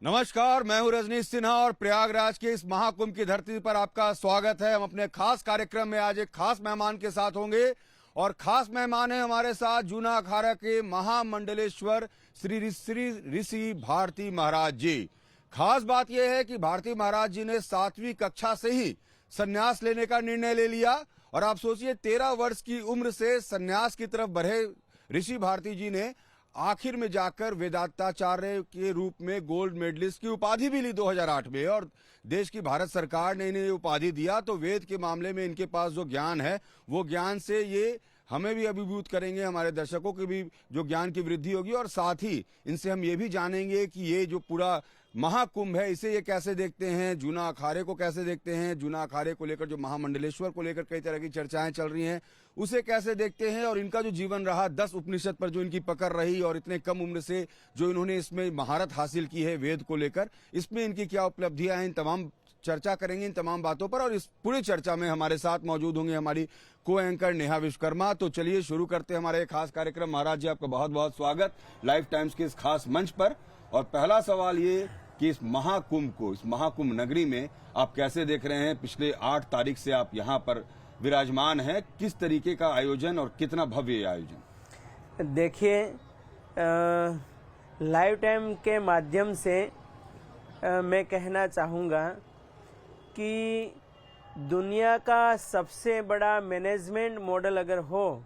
नमस्कार, मैं हूं रजनीश सिन्हा और प्रयागराज के इस महाकुंभ की धरती पर आपका स्वागत है। हम अपने खास कार्यक्रम में आज एक खास मेहमान के साथ होंगे और खास मेहमान है हमारे साथ जूना अखाड़ा के महामंडलेश्वर श्री ऋषि भारती महाराज जी। खास बात यह है कि भारती महाराज जी ने 7वीं कक्षा से ही संन्यास लेने का निर्णय ले लिया और आप सोचिए 13 वर्ष की उम्र से संन्यास की तरफ बढ़े ऋषि भारती जी ने आखिर में जाकर वेदांताचार्य के रूप में गोल्ड मेडलिस्ट की उपाधि भी ली 2008 में और देश की भारत सरकार ने इन्हें उपाधि दिया। तो वेद के मामले में इनके पास जो ज्ञान है वो ज्ञान से ये हमें भी अभिभूत करेंगे, हमारे दर्शकों की भी जो ज्ञान की वृद्धि होगी और साथ ही इनसे हम ये भी जानेंगे कि ये जो पूरा महाकुंभ है इसे ये कैसे देखते हैं, जूना अखाड़े को कैसे देखते हैं, जूना अखाड़े को लेकर जो महामंडलेश्वर को लेकर कई तरह की चर्चाएं चल रही हैं उसे कैसे देखते हैं और इनका जो जीवन रहा 10 उपनिषद पर जो इनकी पकड़ रही और इतने कम उम्र से जो इन्होंने इसमें महारत हासिल की है वेद को लेकर, इसमें इनकी क्या उपलब्धियां हैं, इन तमाम चर्चा करेंगे इन तमाम बातों पर। और इस पूरी चर्चा में हमारे साथ मौजूद होंगे हमारी को एंकर नेहा विश्वकर्मा। तो चलिए शुरू करते हैं हमारे खास कार्यक्रम। महाराज जी आपका बहुत बहुत स्वागत लाइफ टाइम्स के इस खास मंच पर। और पहला सवाल ये कि इस महाकुंभ को, इस महाकुंभ नगरी में आप कैसे देख रहे हैं? पिछले 8 तारीख से आप यहाँ पर विराजमान हैं, किस तरीके का आयोजन और कितना भव्य आयोजन? देखिए, लाइव टाइम के माध्यम से मैं कहना चाहूँगा कि दुनिया का सबसे बड़ा मैनेजमेंट मॉडल अगर हो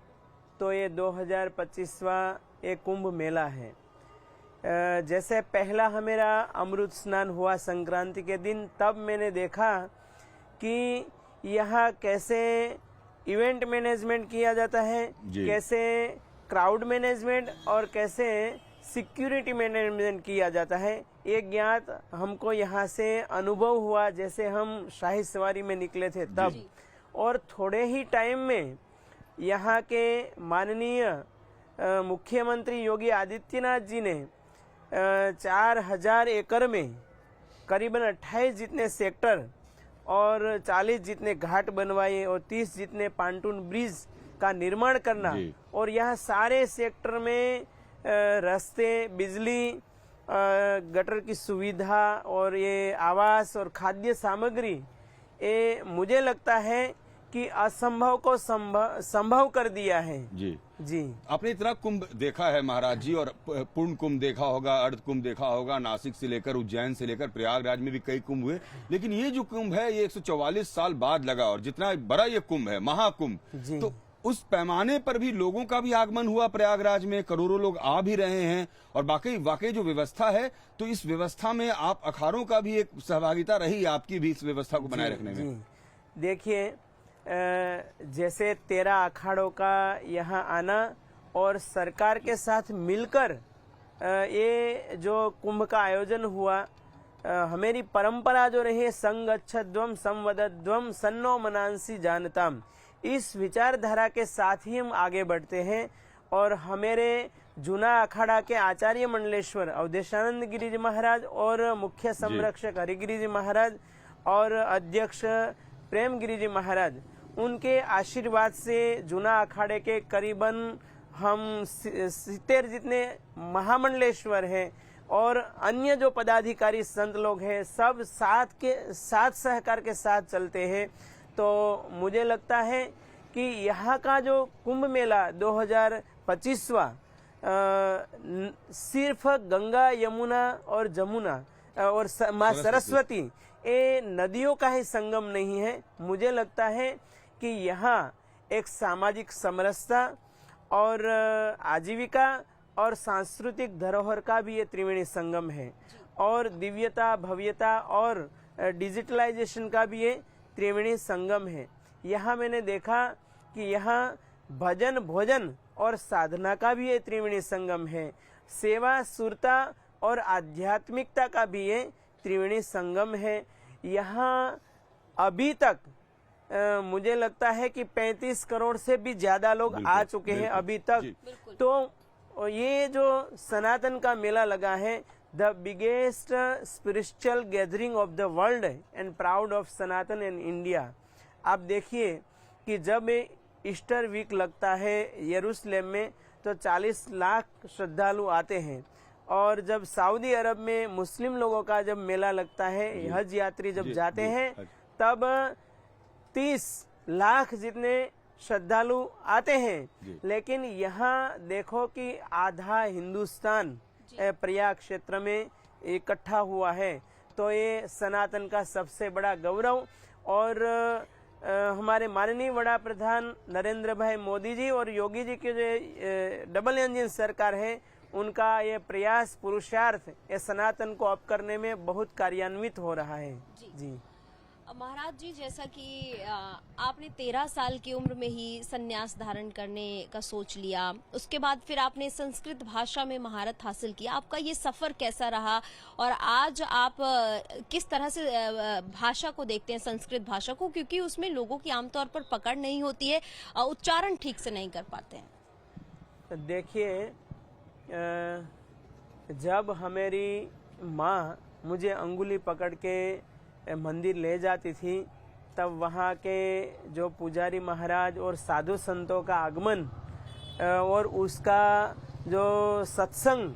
तो ये 2025वां एक कुंभ मेला है। जैसे पहला हमारा अमृत स्नान हुआ संक्रांति के दिन, तब मैंने देखा कि यहाँ कैसे इवेंट मैनेजमेंट किया जाता है, कैसे क्राउड मैनेजमेंट और कैसे सिक्योरिटी मैनेजमेंट किया जाता है। एक ज्ञात हमको यहाँ से अनुभव हुआ जैसे हम शाही सवारी में निकले थे तब, और थोड़े ही टाइम में यहाँ के माननीय मुख्यमंत्री योगी आदित्यनाथ जी ने 4000 एकड़ में करीबन 28 जितने सेक्टर और 40 जितने घाट बनवाए और 30 जितने पांटून ब्रिज का निर्माण करना, और यहाँ सारे सेक्टर में रास्ते, बिजली, गटर की सुविधा और ये आवास और खाद्य सामग्री, ये मुझे लगता है कि असंभव को संभव कर दिया है। जी आपने इतना कुंभ देखा है महाराज जी, और पूर्ण कुंभ देखा होगा, अर्ध कुंभ देखा होगा, नासिक से लेकर उज्जैन से लेकर प्रयागराज में भी कई कुंभ हुए, लेकिन ये जो कुंभ है ये 144 साल बाद लगा और जितना बड़ा ये कुंभ है महाकुंभ, तो उस पैमाने पर भी लोगों का भी आगमन हुआ प्रयागराज में, करोड़ों लोग आ भी रहे हैं और वाकई जो व्यवस्था है, तो इस व्यवस्था में आप अखाड़ों का भी एक सहभागिता रही आपकी भी इस व्यवस्था को बनाए रखने में। देखिए, जैसे 13 अखाड़ों का यहाँ आना और सरकार के साथ मिलकर ये जो कुंभ का आयोजन हुआ, हमारी परंपरा जो रही है संगच्छध्वम संवदध्वम सन्नो मनांसी जानताम, इस विचारधारा के साथ ही हम आगे बढ़ते हैं। और हमारे जूना अखाड़ा के आचार्य मंडलेश्वर अवधेशानंद गिरी जी महाराज और मुख्य संरक्षक हरिगिरी जी महाराज और अध्यक्ष प्रेम गिरी जी महाराज, उनके आशीर्वाद से जूना अखाड़े के करीबन हम 70 जितने महामंडलेश्वर हैं और अन्य जो पदाधिकारी संत लोग हैं, सब साथ सहकार के साथ चलते हैं। तो मुझे लगता है कि यहाँ का जो कुंभ मेला 2025वां सिर्फ गंगा, यमुना और जमुना और माँ सरस्वती, ये नदियों का ही संगम नहीं है। मुझे लगता है कि यहाँ एक सामाजिक समरसता और आजीविका और सांस्कृतिक धरोहर का भी ये त्रिवेणी संगम है, और दिव्यता, भव्यता और डिजिटलाइजेशन का भी ये त्रिवेणी संगम है। यहाँ मैंने देखा कि यहाँ भजन, भोजन और साधना का भी ये त्रिवेणी संगम है। सेवा, सुरता और आध्यात्मिकता का भी ये त्रिवेणी संगम है। यहाँ अभी तक मुझे लगता है कि 35 करोड़ से भी ज्यादा लोग आ चुके हैं अभी तक। तो ये जो सनातन का मेला लगा है, the biggest spiritual gathering of the world and proud of Sanatan in India. आप देखिए कि जब ईस्टर वीक लगता है यरूशलेम में, तो 40 लाख श्रद्धालु आते हैं और जब सऊदी अरब में मुस्लिम लोगों का जब मेला लगता है, हज यात्री जब जाते हैं, तब 30 लाख जितने श्रद्धालु आते हैं। लेकिन यहाँ देखो कि आधा हिंदुस्तान प्रयाग क्षेत्र में इकट्ठा हुआ है। तो ये सनातन का सबसे बड़ा गौरव। और हमारे माननीय वड़ा प्रधान नरेंद्र भाई मोदी जी और योगी जी के जो डबल इंजन सरकार है, उनका ये प्रयास पुरुषार्थ ये सनातन को अप करने में बहुत कार्यान्वित हो रहा है। जी महाराज जी, जैसा कि आपने 13 साल की उम्र में ही संन्यास धारण करने का सोच लिया, उसके बाद फिर आपने संस्कृत भाषा में महारत हासिल किया। आपका ये सफर कैसा रहा और आज आप किस तरह से भाषा को देखते हैं, संस्कृत भाषा को, क्योंकि उसमें लोगों की आमतौर पर पकड़ नहीं होती है, उच्चारण ठीक से नहीं कर पाते हैं। देखिए, जब हमारी माँ मुझे अंगुली पकड़ के मंदिर ले जाती थी, तब वहाँ के जो पुजारी महाराज और साधु संतों का आगमन और उसका जो सत्संग,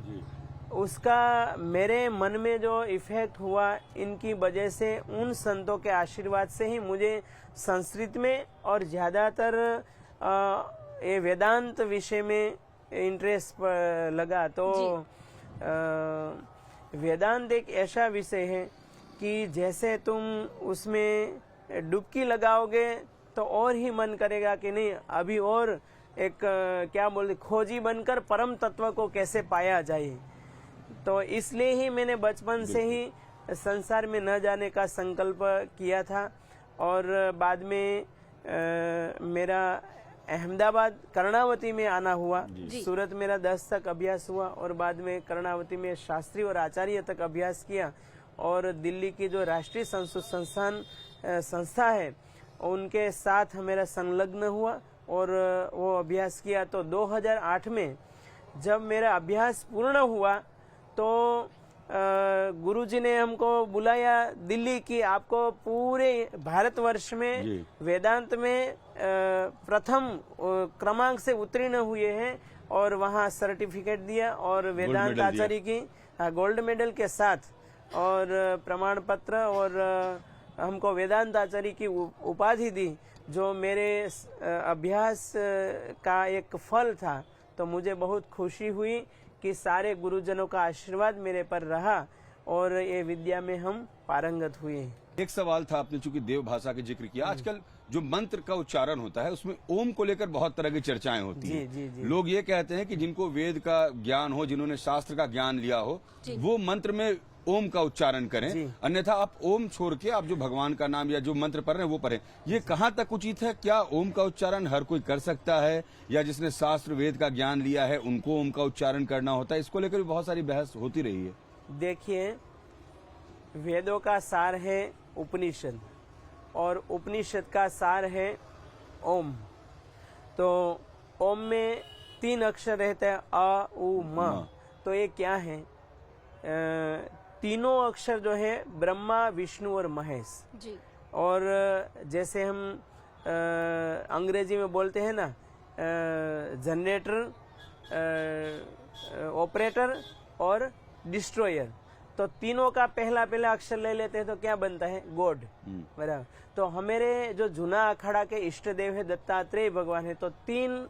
उसका मेरे मन में जो इफेक्ट हुआ, इनकी वजह से, उन संतों के आशीर्वाद से ही मुझे संस्कृत में और ज़्यादातर ये वेदांत विषय में इंटरेस्ट लगा। तो वेदांत एक ऐसा विषय है कि जैसे तुम उसमें डुबकी लगाओगे तो और ही मन करेगा कि नहीं, अभी और एक क्या बोलते, खोजी बनकर परम तत्व को कैसे पाया जाए। तो इसलिए ही मैंने बचपन से ही संसार में न जाने का संकल्प किया था। और बाद में मेरा अहमदाबाद कर्णावती में आना हुआ। सूरत मेरा 10 तक अभ्यास हुआ और बाद में कर्णावती में शास्त्री और आचार्य तक अभ्यास किया। और दिल्ली की जो राष्ट्रीय संस्था है, उनके साथ मेरा संलग्न हुआ और वो अभ्यास किया। तो 2008 में जब मेरा अभ्यास पूर्ण हुआ, तो गुरुजी ने हमको बुलाया दिल्ली की, आपको पूरे भारतवर्ष में वेदांत में प्रथम क्रमांक से उत्तीर्ण हुए हैं, और वहाँ सर्टिफिकेट दिया और वेदांत आचार्य की गोल्ड मेडल के साथ और प्रमाण पत्र, और हमको वेदांत आचार्य की उपाधि दी, जो मेरे अभ्यास का एक फल था। तो मुझे बहुत खुशी हुई कि सारे गुरुजनों का आशीर्वाद मेरे पर रहा और ये विद्या में हम पारंगत हुए। एक सवाल था, आपने चूंकि देव भाषा का जिक्र किया, आजकल जो मंत्र का उच्चारण होता है उसमें ओम को लेकर बहुत तरह की चर्चाएं होती हैं। लोग ये कहते हैं कि जिनको वेद का ज्ञान हो, जिन्होंने शास्त्र का ज्ञान लिया हो, वो मंत्र में ओम का उच्चारण करें, अन्यथा आप ओम छोड़ के आप जो भगवान का नाम या जो मंत्र पढ़ रहे हैं वो पढ़ें। ये कहाँ तक उचित है? क्या ओम का उच्चारण हर कोई कर सकता है, या जिसने शास्त्र वेद का ज्ञान लिया है उनको ओम का उच्चारण करना होता है? इसको लेकर भी बहुत सारी बहस होती रही है। देखिए, वेदों का सार है उपनिषद और उपनिषद का सार है ओम। तो ओम में 3 अक्षर रहते हैं, अ, उ, म। तो ये क्या है? तीनों अक्षर जो है ब्रह्मा, विष्णु और महेश जी। और जैसे हम अंग्रेजी में बोलते हैं ना, जनरेटर, ऑपरेटर और डिस्ट्रॉयर, तो तीनों का पहला अक्षर ले लेते हैं तो क्या बनता है? गॉड, बराबर। तो हमारे जो जूना अखाड़ा के इष्ट देव है दत्तात्रेय भगवान है, तो 3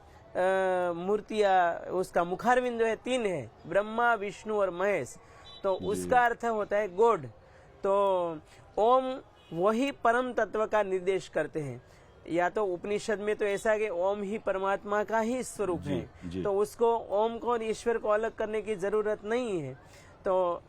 मूर्तियां, उसका मुखारविंद जो है 3 है, ब्रह्मा, विष्णु और महेश। तो उसका अर्थ होता है गॉड। तो ओम वही परम तत्व का निर्देश करते हैं। या तो उपनिषद में तो ऐसा कि ओम ही परमात्मा का ही स्वरूप है, तो उसको ओम को और ईश्वर को अलग करने की जरूरत नहीं है। तो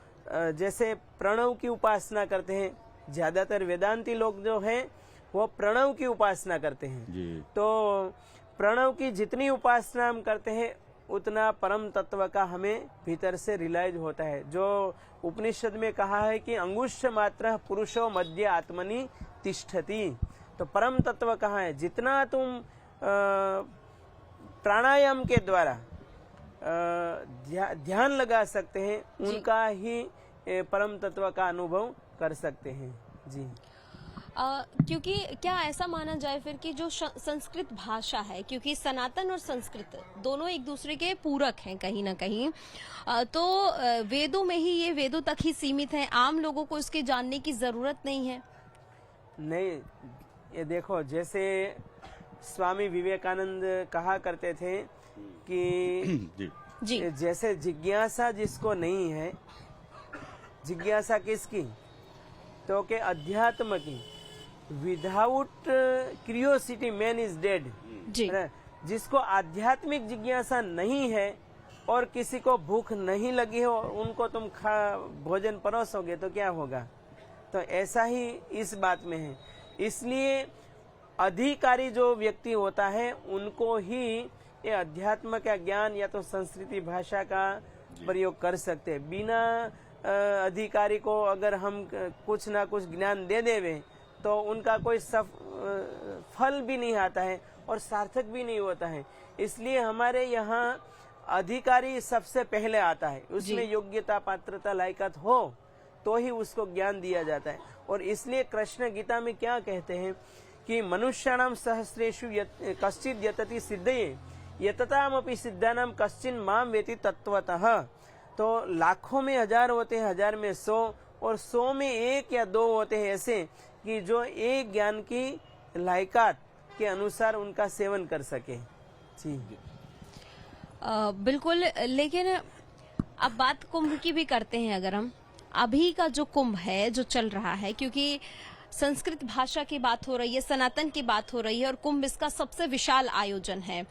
जैसे प्रणव की उपासना करते हैं, ज्यादातर वेदांती लोग जो हैं वो प्रणव की उपासना करते हैं। तो प्रणव की जितनी उपासना हम करते हैं उतना परम तत्व का हमें भीतर से रियलाइज होता है। जो उपनिषद में कहा है कि अंगुष्ठ मात्र पुरुषो मध्य आत्मनि तिष्ठति, तो परम तत्व कहाँ है? जितना तुम प्राणायाम के द्वारा ध्यान लगा सकते हैं, उनका ही परम तत्व का अनुभव कर सकते हैं। जी क्योंकि क्या ऐसा माना जाए फिर कि जो संस्कृत भाषा है, क्योंकि सनातन और संस्कृत दोनों एक दूसरे के पूरक हैं कहीं ना कहीं, तो वेदों में ही ये वेदों तक ही सीमित है, आम लोगों को इसके जानने की जरूरत नहीं है? नहीं, ये देखो, जैसे स्वामी विवेकानंद कहा करते थे कि जी जैसे जिज्ञासा जिसको नहीं है, जिज्ञासा किसकी? तो के अध्यात्म की। Without curiosity man is dead. जी जिसको आध्यात्मिक जिज्ञासा नहीं है और किसी को भूख नहीं लगी हो, उनको तुम भोजन परोसोगे तो क्या होगा? तो ऐसा ही इस बात में है। इसलिए अधिकारी जो व्यक्ति होता है उनको ही ये अध्यात्म का ज्ञान या तो संस्कृति भाषा का प्रयोग कर सकते हैं। बिना अधिकारी को अगर हम कुछ ना कुछ ज्ञान दे देवे तो उनका कोई फल भी नहीं आता है और सार्थक भी नहीं होता है। इसलिए हमारे यहाँ अधिकारी सबसे पहले आता है, उसमें योग्यता पात्रता लायकात हो तो ही उसको ज्ञान दिया जाता है। और इसलिए कृष्ण गीता में क्या कहते हैं कि मनुष्याणाम सहस्रेषु कश्चित् यतति सिद्धये यततामपि सिद्धानाम कश्चिन् माम वेति तत्वतः। तो लाखों में हजार होते हैं, हजार में 100 और 100 में 1 या 2 होते हैं ऐसे कि जो एक ज्ञान की लायकात के अनुसार उनका सेवन कर सके। जी बिल्कुल। लेकिन अब बात कुंभ की भी करते हैं। अगर हम अभी का जो कुंभ है जो चल रहा है, क्योंकि संस्कृत भाषा की बात हो रही है, सनातन की बात हो रही है और कुंभ इसका सबसे विशाल आयोजन है,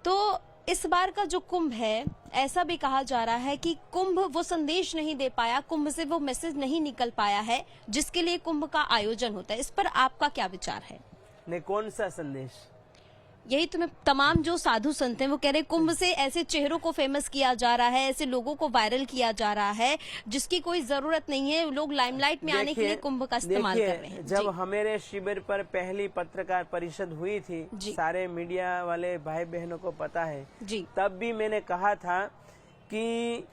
तो इस बार का जो कुंभ है ऐसा भी कहा जा रहा है कि कुंभ वो संदेश नहीं दे पाया, कुंभ से वो मैसेज नहीं निकल पाया है जिसके लिए कुंभ का आयोजन होता है। इस पर आपका क्या विचार है? ने कौन सा संदेश? यही तो मैं, तमाम जो साधु संत हैं वो कह रहे हैं कुंभ से ऐसे चेहरों को फेमस किया जा रहा है, ऐसे लोगों को वायरल किया जा रहा है जिसकी कोई जरूरत नहीं है, लोग लाइमलाइट में आने के लिए कुंभ का इस्तेमाल कर रहे हैं। जब हमारे शिविर पर पहली पत्रकार परिषद हुई थी, सारे मीडिया वाले भाई बहनों को पता है जी, तब भी मैंने कहा था कि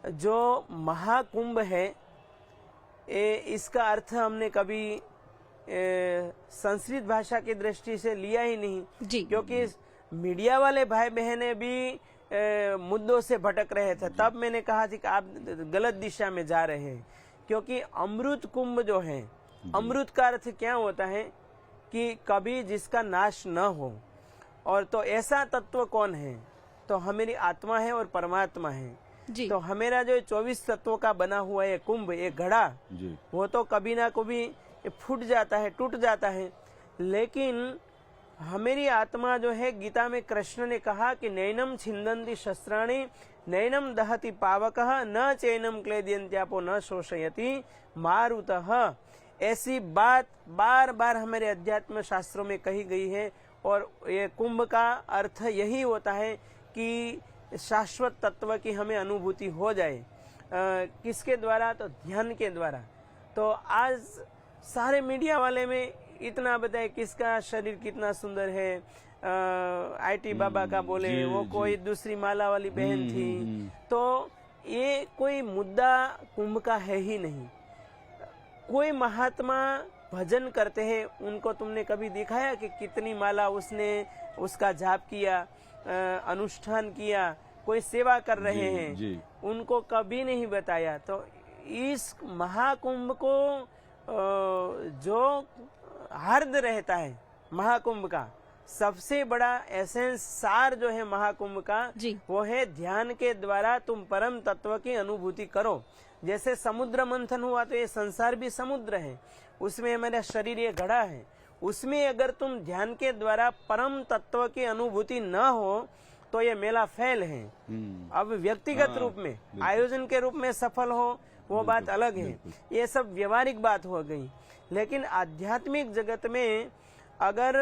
जो महाकुंभ है इसका अर्थ हमने कभी संस्कृत भाषा की दृष्टि से लिया ही नहीं जी। क्योंकि मीडिया वाले भाई बहने भी मुद्दों से भटक रहे थे। तब मैंने कहा थी कि आप गलत दिशा में जा रहे हैं, क्योंकि अमृत कुंभ जो है, अमृत का अर्थ क्या होता है कि कभी जिसका नाश न हो। और तो ऐसा तत्व कौन है? तो हमारी आत्मा है और परमात्मा है जी। तो हमारा जो 24 तत्वों का बना हुआ है कुंभ, एक घड़ा, वो तो कभी ना कभी फूट जाता है, टूट जाता है। लेकिन हमारी आत्मा जो है, गीता में कृष्ण ने कहा कि नैनम छिंदन्ति शस्त्राणि नैनम दहति पावकः न चैनम क्लेदयन्त्यापो न शोषयति मारुतः। ऐसी बात बार बार हमारे अध्यात्म शास्त्रों में कही गई है। और ये कुंभ का अर्थ यही होता है कि शाश्वत तत्व की हमें अनुभूति हो जाए। किसके द्वारा? तो ध्यान के द्वारा। तो आज सारे मीडिया वाले में इतना बताए किसका शरीर कितना सुंदर है, आईटी बाबा का बोले वो कोई दूसरी माला वाली बहन थी। तो ये कोई मुद्दा कुंभ का है ही नहीं। कोई महात्मा भजन करते हैं, उनको तुमने कभी दिखाया कि कितनी माला उसने उसका जाप किया, अनुष्ठान किया, कोई सेवा कर रहे हैं, उनको कभी नहीं बताया। तो इस महाकुंभ को जो हार्द रहता है, महाकुंभ का सबसे बड़ा एसेंस सार जो है महाकुंभ का, वो है ध्यान के द्वारा तुम परम तत्व की अनुभूति करो। जैसे समुद्र मंथन हुआ तो ये संसार भी समुद्र है, उसमें हमारा शरीर ये घड़ा है, उसमें अगर तुम ध्यान के द्वारा परम तत्व की अनुभूति न हो तो ये मेला फेल है। अब व्यक्तिगत रूप में, आयोजन के रूप में सफल हो वो बात अलग है, ये सब व्यवहारिक बात हो गई। लेकिन आध्यात्मिक जगत में अगर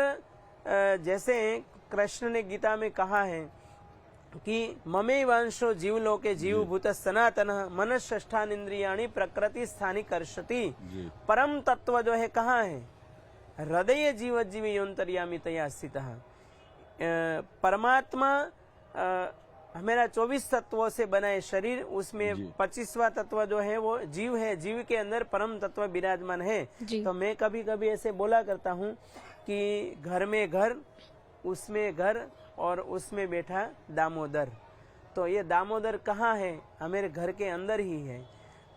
जैसे कृष्ण ने गीता में कहा है कि ममे वंशो जीवलोके जीवभूत सनातन मनःष्ठान इंद्रियाणि प्रकृति स्थानी कर्षति। परम तत्व जो है कहाँ है? हृदय जीव जीव योन्तर्यामी तया स्थितः। परमात्मा मेरा 24 तत्वों से बना है शरीर, उसमें जी। 25वां तत्व जो है वो जीव है, जीव के अंदर परम तत्व विराजमान है। जी। तो मैं कभी कभी ऐसे बोला करता हूँ कि घर में घर, उसमें घर और उसमें बैठा दामोदर। तो ये दामोदर कहाँ है? हमारे घर के अंदर ही है।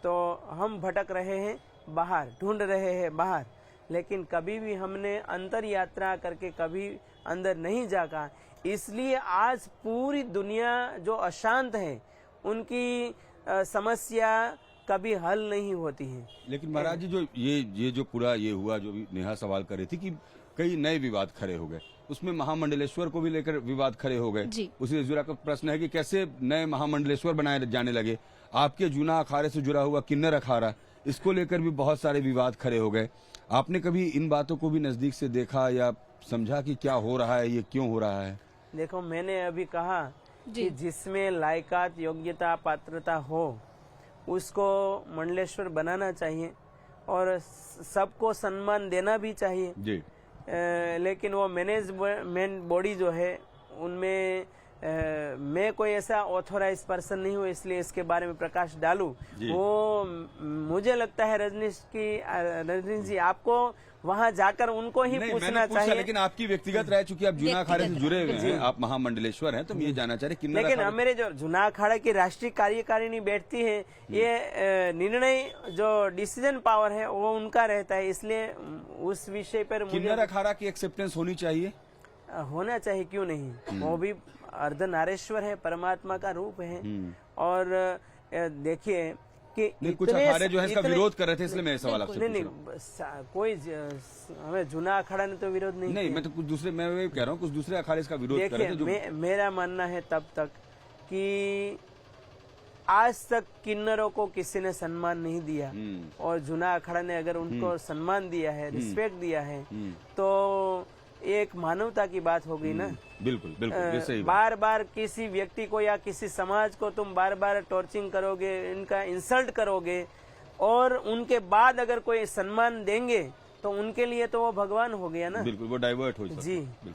तो हम भटक रहे हैं बाहर, ढूंढ रहे हैं बाहर, लेकिन कभी भी हमने अंतर यात्रा करके कभी अंदर नहीं जागा। इसलिए आज पूरी दुनिया जो अशांत है, उनकी समस्या कभी हल नहीं होती है। लेकिन महाराज जी, जो ये जो पूरा ये हुआ, जो भी नेहा सवाल कर रही थी कि कई नए विवाद खड़े हो गए, उसमें महामंडलेश्वर को भी लेकर विवाद खड़े हो गए। जी। उसी जुड़ा का प्रश्न है कि कैसे नए महामंडलेश्वर बनाए जाने लगे। आपके जूना अखाड़े से जुड़ा हुआ किन्नर अखाड़ा, इसको लेकर भी बहुत सारे विवाद खड़े हो गए। आपने कभी इन बातों को भी नजदीक से देखा या समझा कि क्या हो रहा है, ये क्यों हो रहा है? देखो, मैंने अभी कहा जी। कि जिसमें लायकात, योग्यता, पात्रता हो उसको मंडलेश्वर बनाना चाहिए और सबको सम्मान देना भी चाहिए। जी। लेकिन वो मैनेजमेंट बॉडी जो है उनमें मैं कोई ऐसा ऑथोराइज पर्सन नहीं हूँ, इसलिए इसके बारे में प्रकाश डालूं। जी। वो मुझे लगता है रजनीश जी, आपको वहां जाकर उनको ही नहीं, पूछना मैंने पूछा, चाहिए। लेकिन आपकी व्यक्तिगत राय, चूंकि आप जूना अखाड़े से व्यक्तिगत जुड़े हुए जी। हैं, आप महामंडलेश्वर हैं, तो हम ये जानना चाह रहे हैं किन्नर लेकिन अखाड़े- मेरे जो जूना अखाड़ा की राष्ट्रीय कार्यकारिणी बैठती है, ये निर्णय जो डिसीजन पावर है वो उनका रहता है, इसलिए उस विषय पर किन्नर मुझे अखाड़ा की एक्सेप्टेंस होनी चाहिए। होना चाहिए, क्यों नहीं। वो भी अर्धनारेश्वर है, परमात्मा का रूप है। और देखिए कि नहीं, कुछ इतने- अखाड़े जो है इसका इतने- विरोध कर रहे थे, इसलिए मैं ये सवाल आपसे नहीं पूछ नहीं, रहा हूं। कोई हमें जूना अखाड़ा ने तो विरोध नहीं नहीं, किया। मैं तो कुछ दूसरे, मैं वही कह रहा हूँ, कुछ दूसरे अखाड़े इसका विरोध कर रहे थे। देखिए, मेरा मानना है तब तक कि आज तक किन्नरों को किसी ने सम्मान नहीं दिया, और जूना अखाड़ा ने अगर उनको सम्मान दिया है, रिस्पेक्ट दिया है, तो एक मानवता की बात हो गई ना। बिल्कुल बिल्कुल, ये सही बात। बार बार किसी व्यक्ति को या किसी समाज को तुम बार बार टॉर्चिंग करोगे, इनका इंसल्ट करोगे, और उनके बाद अगर कोई सम्मान देंगे तो उनके लिए तो वो भगवान हो गया ना। बिल्कुल, वो डाइवर्ट हो सकता है। जी। बिल्कुल।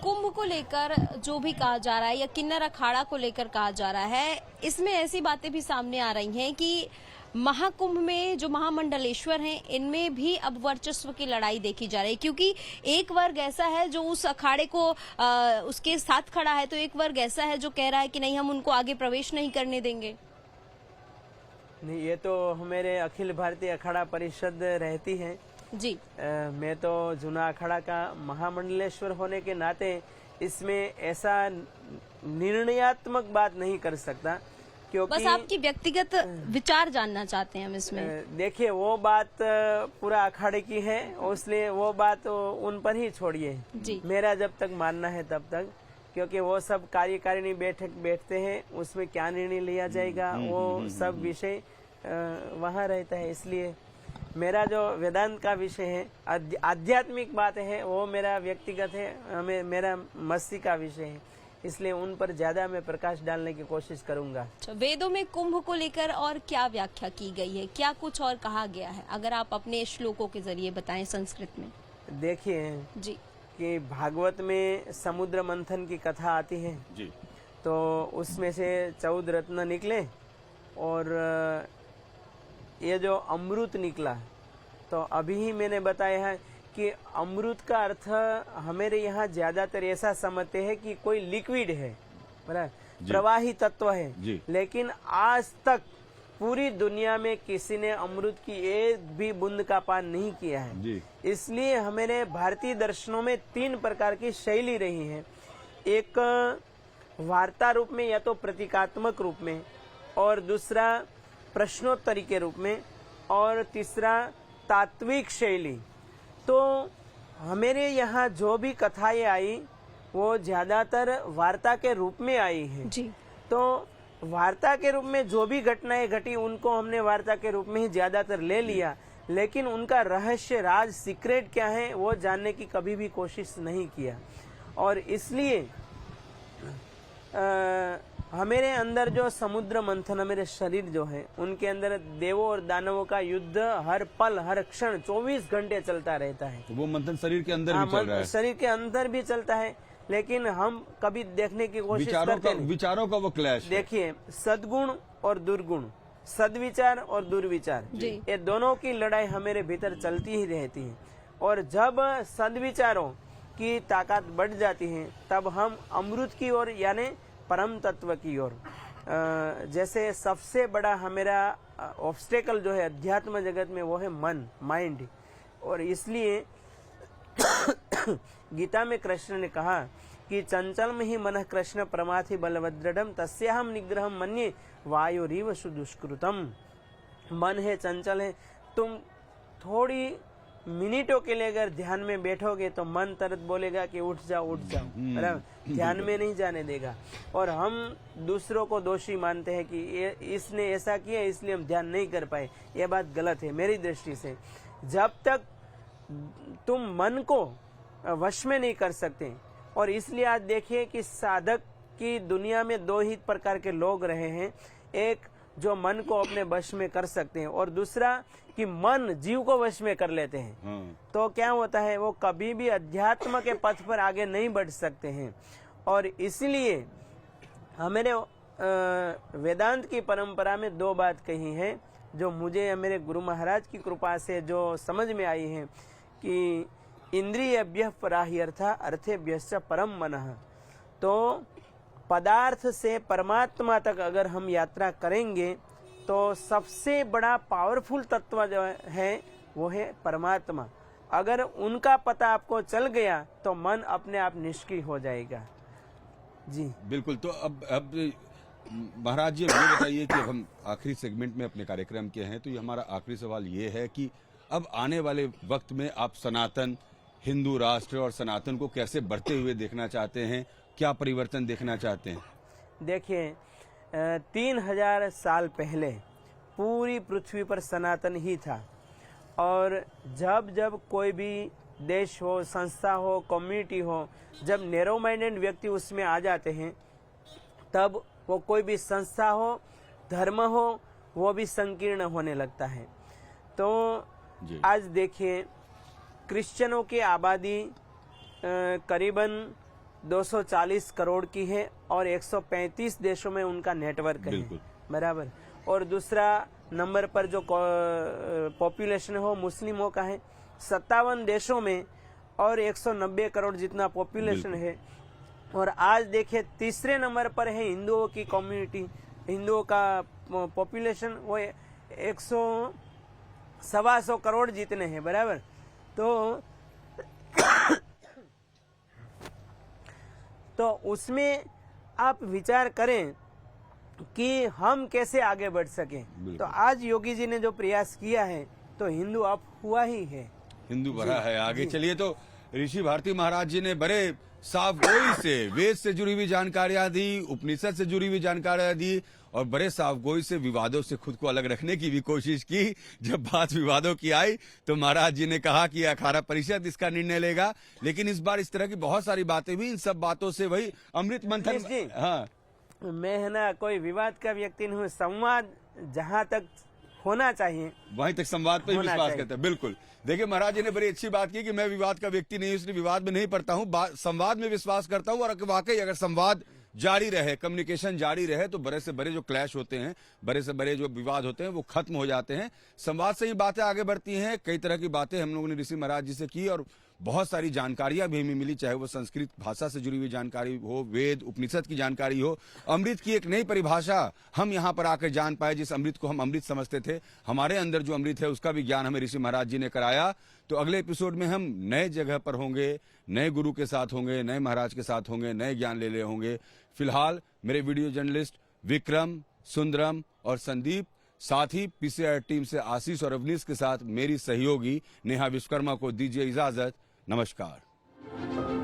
कुंभ को लेकर जो भी कहा जा रहा है या किन्नर अखाड़ा को लेकर कहा जा रहा है, इसमें ऐसी बातें भी सामने आ रही हैं कि महाकुंभ में जो महामंडलेश्वर हैं, इनमें भी अब वर्चस्व की लड़ाई देखी जा रही है, क्योंकि एक वर्ग ऐसा है जो उस अखाड़े को उसके साथ खड़ा है, तो एक वर्ग ऐसा है जो कह रहा है कि नहीं, हम उनको आगे प्रवेश नहीं करने देंगे। नहीं, ये तो हमारे अखिल भारतीय अखाड़ा परिषद रहती है जी। मैं तो जूना अखाड़ा का महामंडलेश्वर होने के नाते इसमें ऐसा निर्णयात्मक बात नहीं कर सकता, क्योंकि बस आपकी व्यक्तिगत विचार जानना चाहते हैं हम इसमें। देखिए, वो बात पूरा अखाड़े की है, इसलिए वो बात उन पर ही छोड़िए। जी। मेरा जब तक मानना है तब तक, क्योंकि वो सब कार्यकारिणी बैठते हैं, उसमें क्या निर्णय लिया जाएगा वो सब विषय वहाँ रहता है। इसलिए मेरा जो वेदांत का विषय है, आध्यात्मिक बात है, वो मेरा व्यक्तिगत है, मेरा मस्ती का विषय है, इसलिए उन पर ज्यादा मैं प्रकाश डालने की कोशिश करूंगा। अच्छा, वेदों में कुंभ को लेकर और क्या व्याख्या की गई है, क्या कुछ और कहा गया है, अगर आप अपने श्लोकों के जरिए बताएं संस्कृत में। देखिए जी। कि भागवत में समुद्र मंथन की कथा आती है, जी। तो उसमें से 14 रत्न निकले, और ये जो अमृत निकला, तो अभी ही मैंने बताया है कि अमृत का अर्थ हमारे यहाँ ज्यादातर ऐसा समझते हैं कि कोई लिक्विड है, बराबर, प्रवाही तत्व है। जी। लेकिन आज तक पूरी दुनिया में किसी ने अमृत की एक भी बूंद का पान नहीं किया है। जी। इसलिए हमारे भारतीय दर्शनों में 3 प्रकार की शैली रही है। एक वार्ता रूप में या तो प्रतीकात्मक रूप में, और दूसरा प्रश्नोत्तरी के रूप में, और तीसरा तात्विक शैली। तो हमारे यहाँ जो भी कथाएं आई वो ज्यादातर वार्ता के रूप में आई है। जी। तो वार्ता के रूप में जो भी घटनाएं घटी उनको हमने वार्ता के रूप में ही ज्यादातर ले लिया, लेकिन उनका रहस्य, राज, सीक्रेट क्या है वो जानने की कभी भी कोशिश नहीं किया। और इसलिए हमारे अंदर जो समुद्र मंथन, हमारे शरीर जो है, उनके अंदर देवों और दानवों का युद्ध हर पल हर क्षण 24 घंटे चलता रहता है। तो वो मंथन शरीर के अंदर भी चल रहा है। शरीर के अंदर भी चलता है, लेकिन हम कभी देखने की कोशिश करते नहीं। विचारों का वो क्लैश है। देखिए, सद्गुण और दुर्गुण, सद्विचार और दुर्विचार, ये दोनों की लड़ाई हमारे भीतर चलती ही रहती है। और जब सद्विचारों की ताकत बढ़ जाती है तब हम अमृत की ओर यानी परम तत्व की ओर, जैसे सबसे बड़ा हमारा ऑब्स्टेकल जो है अध्यात्म जगत में वो है मन, माइंड। और इसलिए गीता में कृष्ण ने कहा कि चंचल में ही मन कृष्ण प्रमाथि बलवद्रढ़ तस्याहम निग्रहम मन्ये वायुरीव सुदुष्कृतम। मन है, चंचल है, तुम थोड़ी मिनटों के लिए अगर ध्यान में बैठोगे तो मन तुरंत बोलेगा कि उठ जाओ उठ जाओ, बराबर, ध्यान में नहीं जाने देगा। और हम दूसरों को दोषी मानते हैं कि इसने ऐसा किया इसलिए हम ध्यान नहीं कर पाए। यह बात गलत है मेरी दृष्टि से। जब तक तुम मन को वश में नहीं कर सकते, और इसलिए आज देखिए कि साधक की दुनिया में दो ही प्रकार के लोग रहे हैं, एक जो मन को अपने वश में कर सकते हैं और दूसरा कि मन जीव को वश में कर लेते हैं। तो क्या होता है, वो कभी भी अध्यात्म के पथ पर आगे नहीं बढ़ सकते हैं। और इसलिए हमारे वेदांत की परंपरा में दो बात कही है जो मुझे मेरे गुरु महाराज की कृपा से जो समझ में आई है कि इंद्रियभ्यः पराह्यर्था अर्थेभ्यश्च परम मनः। तो पदार्थ से परमात्मा तक अगर हम यात्रा करेंगे तो सबसे बड़ा पावरफुल तत्व जो है वो है परमात्मा। अगर उनका पता आपको चल गया तो मन अपने आप निष्क्रिय हो जाएगा। जी बिल्कुल। तो अब महाराज जी ये बताइए कि हम आखिरी सेगमेंट में अपने कार्यक्रम के हैं, तो ये हमारा आखिरी सवाल ये है कि अब आने वाले वक्त में आप सनातन हिंदू राष्ट्र और सनातन को कैसे बढ़ते हुए देखना चाहते हैं, क्या परिवर्तन देखना चाहते हैं? देखिए, 3000 साल पहले पूरी पृथ्वी पर सनातन ही था। और जब जब कोई भी देश हो, संस्था हो, कम्युनिटी हो, जब नैरो माइंडेड व्यक्ति उसमें आ जाते हैं तब वो कोई भी संस्था हो, धर्म हो, वो भी संकीर्ण होने लगता है। तो आज देखिए, क्रिश्चियनों की आबादी करीबन 240 करोड़ की है और 135 देशों में उनका नेटवर्क है, बराबर। और दूसरा नंबर पर जो पॉपुलेशन हो मुस्लिमों का है 57 देशों में और 190 करोड़ जितना पॉपुलेशन है। और आज देखिए तीसरे नंबर पर है हिंदुओं की कम्युनिटी, हिंदुओं का पॉपुलेशन वो 100-125 करोड़ जितने हैं, बराबर। तो उसमें आप विचार करें कि हम कैसे आगे बढ़ सकें। तो आज योगी जी ने जो प्रयास किया है तो हिंदू अब हुआ ही है, हिंदू बढ़ा है आगे। चलिए, तो ऋषि भारती महाराज जी ने बड़े साफ गोई से वेद से जुड़ी हुई जानकारियां दी, उपनिषद से जुड़ी हुई जानकारियां दी और बड़े साफ गोई से विवादों से खुद को अलग रखने की भी कोशिश की। जब बात विवादों की आई तो महाराज जी ने कहा कि अखाड़ा परिषद इसका निर्णय लेगा, लेकिन इस बार इस तरह की बहुत सारी बातें हुई। इन सब बातों से वही अमृत मंथन। हाँ, मैं है ना कोई विवाद का व्यक्ति नहीं हूँ, संवाद जहाँ तक होना चाहिए वहीं तक संवाद पर विश्वास करता है। बिल्कुल। देखिए, महाराज जी ने बड़ी अच्छी बात की कि मैं विवाद का व्यक्ति नहीं हूँ, इसलिए विवाद में नहीं पड़ता हूँ, संवाद में विश्वास करता हूँ। और वाकई अगर संवाद जारी रहे, कम्युनिकेशन जारी रहे तो बड़े से बड़े जो क्लैश होते हैं, बड़े से बड़े जो विवाद होते हैं वो खत्म हो जाते हैं। संवाद से ही बातें आगे बढ़ती हैं। कई तरह की बातें हम लोगों ने ऋषि महाराज जी से की और बहुत सारी जानकारियां भी हमें मिली, चाहे वो संस्कृत भाषा से जुड़ी हुई जानकारी हो, वेद उपनिषद की जानकारी हो, अमृत की एक नई परिभाषा हम यहाँ पर आकर जान पाए। जिस अमृत को हम अमृत समझते थे, हमारे अंदर जो अमृत है उसका भी ज्ञान हमें ऋषि महाराज जी ने कराया। तो अगले एपिसोड में हम नए जगह पर होंगे, नए गुरु के साथ होंगे, नए महाराज के साथ होंगे, नए ज्ञान ले होंगे। फिलहाल मेरे वीडियो जर्नलिस्ट विक्रम, सुंदरम और संदीप, साथ ही पीसीआर टीम से आशीष और अवनीश के साथ मेरी सहयोगी नेहा विश्वकर्मा को दीजिए इजाजत। नमस्कार।